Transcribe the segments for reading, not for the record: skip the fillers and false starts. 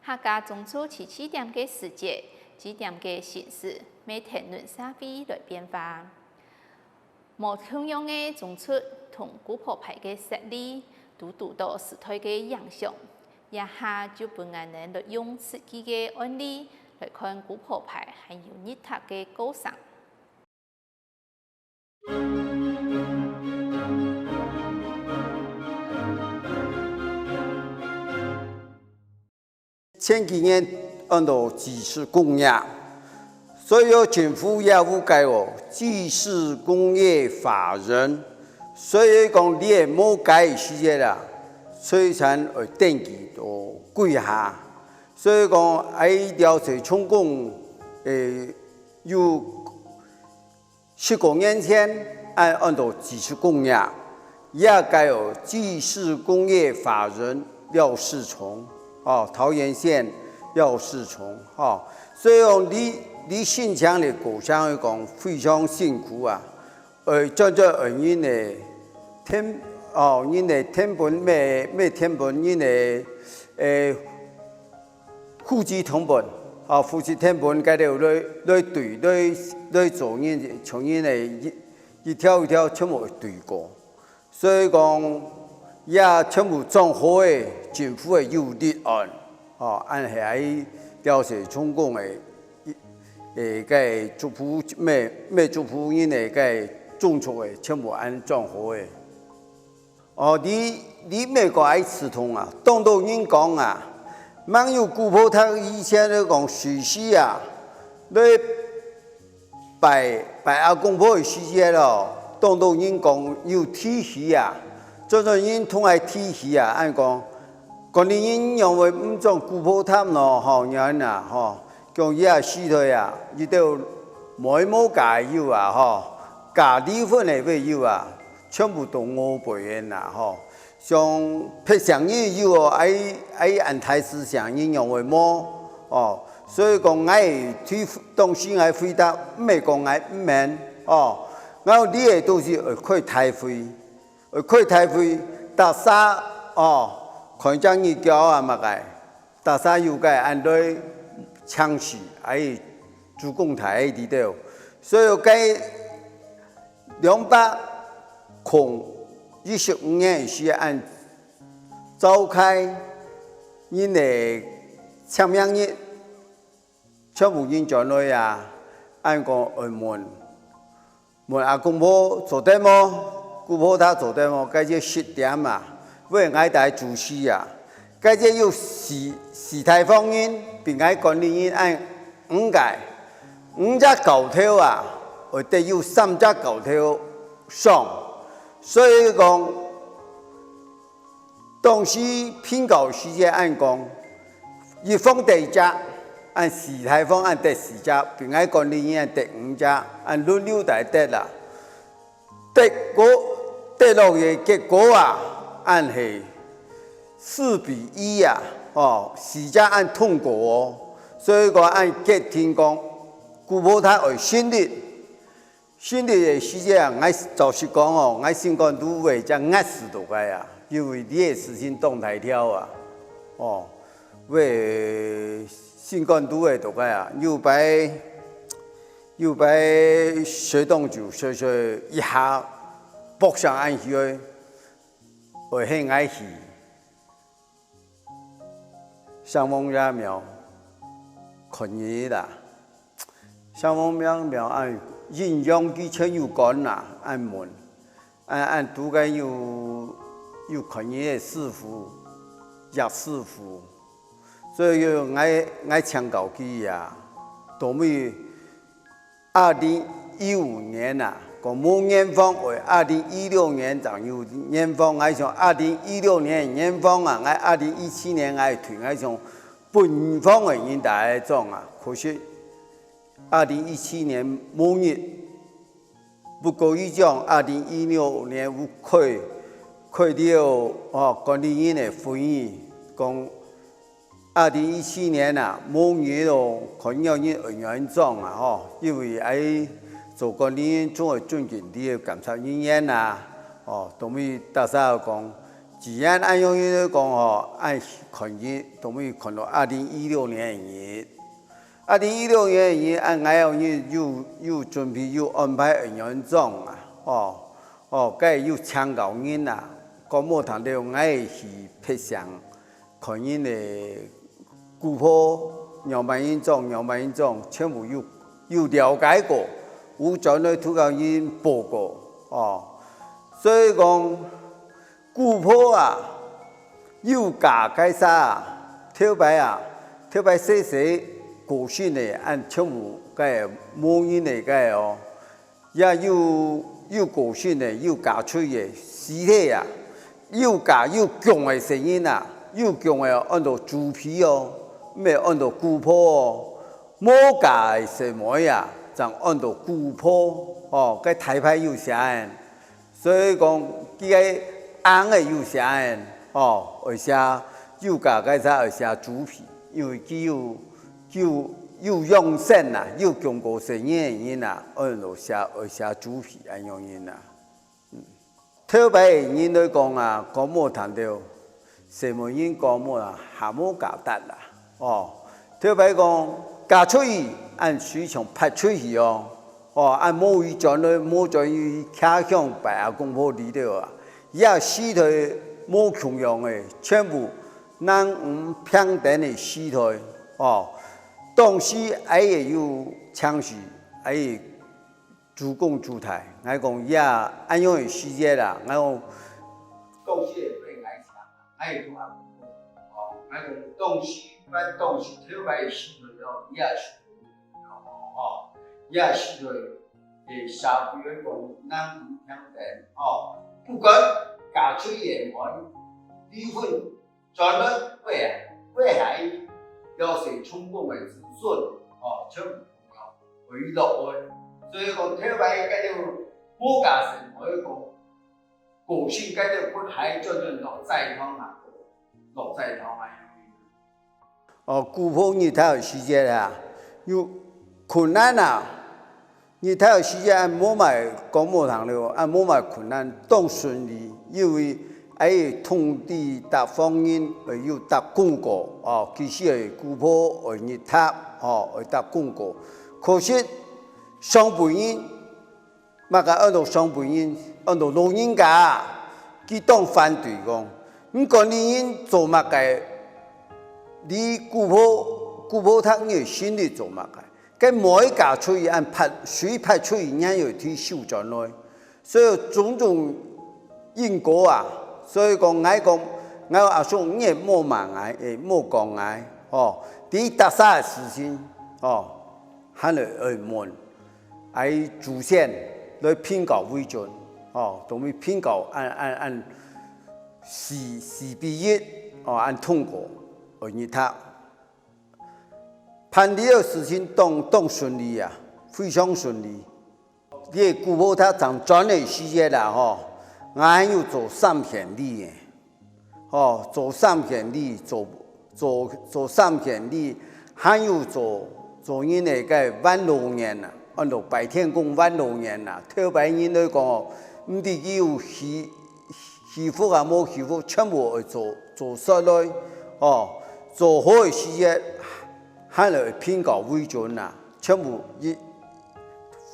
客家种出7点嘅时节，几点嘅形式，每天论社会来变化。无同样嘅种出同古朴派嘅实力，都到时代嘅影响。一下就本人能利用实际嘅案例来看古朴派还有日塔嘅构想。前几年按照祭祀工业，所以政府也有改祭祀工业法人，所以讲你也冇改时间啦，水产会登记到贵下，所以讲爱了解充公有19年前按照祭祀工业，也改有祭祀工业法人廖世聪。桃园县廖世聪，所以讲你新疆的故乡来讲非常辛苦啊，这因的因的天本咩天本因的户籍成本，户籍天本该条来对来做因从因的一条一条全部对过，所以讲。也全部综合的政府的有立案，按喺了解充公的个族谱咩族谱因的个种出的全部按综合的。你咩个爱刺痛啊？当到人讲啊，蛮有古朴他以前咧讲水洗啊，你拜阿公婆的时节咯，当到人讲有体系啊。做人通爱体系啊，按讲，讲你人认为唔种古朴塔咯，人啊，讲伊啊死退啊，伊都冇加油啊，加离婚的未有啊，全部都我背人啦，像拍上瘾有爱按台思想，人认为冇所以讲爱推东西爱回答，唔系讲爱唔免然后你的都是可以太回。可以台飞大沙看将你教啊嘛个，大沙有个按对枪势还主攻台里头，所以该215年是按召开因的签名日，全部人在内啊，按个问阿公婆做得么？古朴他做的么？该只10点嘛，为爱大主席啊，该只有时态方音，并爱管理因按5只狗头啊，或者有3只狗头上，所以讲当时评稿时间按讲，一方第1只，按时态方按第4只，并爱管理因按第5只，按轮流来得啦。得落嘅结果啊，按係4-1啊，4只按通過所以講按決定講，古朴他會勝利嘅時間啊，我就是講我新幹都會將壓死到個啊，因為你嘅事情動態條啊，為新幹都會到個啊，又擺水凍住，所以一下。北上安去，會很愛去。上峰也苗，看嘢啦。上峰苗按營養佢全有講啦，按門，按都該有看嘢嘅師傅，葉師傅，所以要愛請教佢呀。到尾2015年啊。講冇年方為2016年就有年方，我從2016年年方啊，我2017年我退，我從本方嘅人大嚟種啊，可惜2017年冇日，不過依種2016年有開了管理員嘅會議，講2017年啊冇日咯，看有人員種啊，因為做管理員總會尊敬啲嘅監察人員啊，同埋大家講既然按用于讲吼，按看日，同咪看到2016年2016年按我有准备有安排营养装啊，该有参考人啊，讲冇谈到我是拍上看人的古坡杨白英装，全部有了解过，有将来土教人报告所以讲古坡有价介啥特别细个性的按全部个模样的个也有个性的，有家吹的尸体有家有强的声音有强的按照猪皮唔系按照古坡冇家的什么就按照古坡个台牌有啥所以讲佢个红的有啥而且有家介啥而且猪皮，因为佢有用心有强过声音的人按照写猪皮安样人特别人来讲讲冇谈到什么人讲冇还冇搞得特别讲嫁出去按市场拍出去按母语讲咧，冇在于家乡白公婆里头也死退冇穷样的，全部咱唔平等的死退当时也有枪势，也主攻主台，我讲也安样的世界啦，我讲当时也被挨抢，也有我讲当时特别死退也是也是对社会来讲，咱唔平等不管嫁出去完离婚，全部为孩要是充分的子孙全部要回落的，所以讲特别嗰條冇家成，我講個性嗰條不係真正落在堂古坡日頭時間有困難日頭時間冇埋講冇堂了，冇埋困難當順利，因為通地搭方言，有搭廣告其實係古坡日頭搭廣告，可惜上半年乜個按照上半年按照老人家佢當反對講，唔講你人做乜嘅，你古坡頭你心裏做乜嘅？cái mỗi cả chuối ăn phát suy phát chuối nhá有ที่修正來，所以種因果所以講我阿叔你冇問冇講啲特色嘅事情喺嚟問，主線來評價為準同埋評價按時必一按通過而他。判理的事情都顺利非常順利。你古坡他長專業事業啦還有做三片里做三片里做三片里，還有做人哋嘅晚老年按照白天工晚老年特別人來講唔知佢有媳婦冇媳婦，全部會做出來做好嘅事業。喺嚟評價為準全部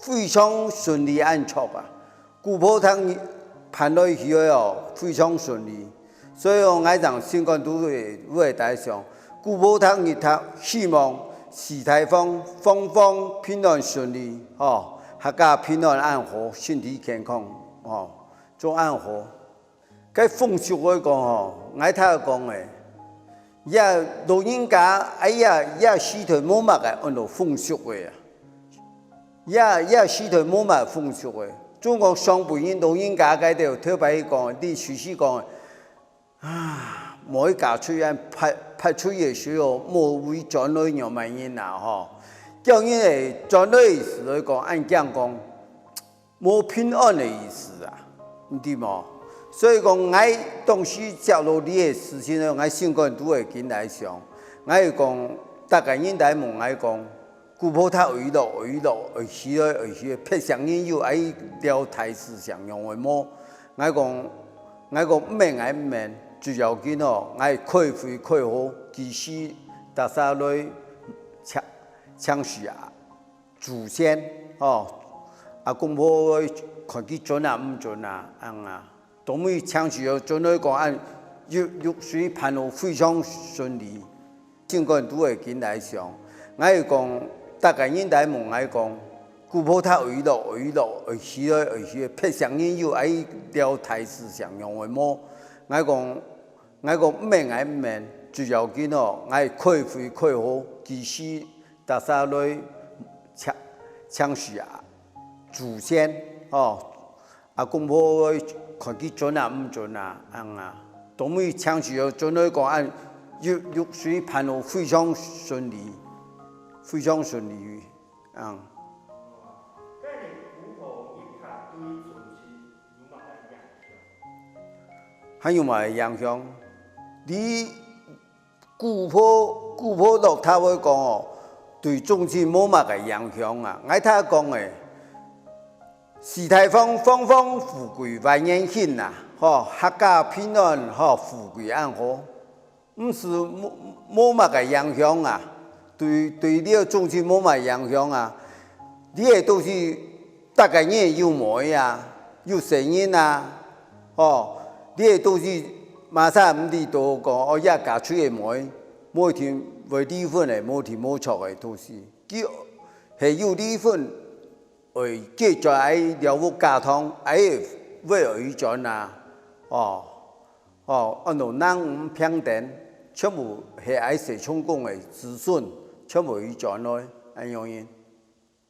非常順利安卓古坡湯判落去非常順利，所以我讓新冠都會大上古坡湯日頭希望事態方平安順利客家平安安好，身體健康做安好。cái風俗嚟講我睇講嘅。老人家死退冇乜嘅按照風俗嘅死退冇乜風俗嘅。中國上半年老人家嗰度特別講，啲廚師講每家出人拍出嘅時候冇為將來讓乜嘢叫人哋將來意思嚟講，按講冇平安嘅意思唔知冇？所以講，我當時接到呢個事情咧，我先講都會緊來上。我講大家人大問我講，古坡他為落，去，撇上人有聊台詞上用嘅麼？我講我讲唔免，最要紧哦，我开会开好，其实大家来抢许啊，祖先哦，啊讲无看佢准啊唔准啊，都没抢许哦，准来讲按玉水盘路非常顺利，尽管都会紧来上，我讲大家人来问我讲。古堡塔围落，下去，撇上人有爱了台式上用的么？我讲唔免，最要紧哦，我开会开好，其实大家来抢许啊，祖先哦，啊讲无看佢准啊唔准啊，都没抢许哦，准来讲按玉水盘路非常顺利，还有嘛影响？你古堡落他会讲哦，对宗亲冇乜嘅影响啊。我睇讲诶，时代方富贵万年兴呐，客家平安，富贵安好，唔是冇乜嘅影响啊。对你个宗亲冇乜影响啊。你个都是大家人有媒啊，有声音啊，你个都是马上唔知道讲，一家出嘅媒，每天为离婚嘅，每天冇错嘅都是，佢系有离婚，为继续爱了无家庭，爱为儿转啊，按照人唔平等，全部系爱社充公嘅子孙，全部去转来，安样样。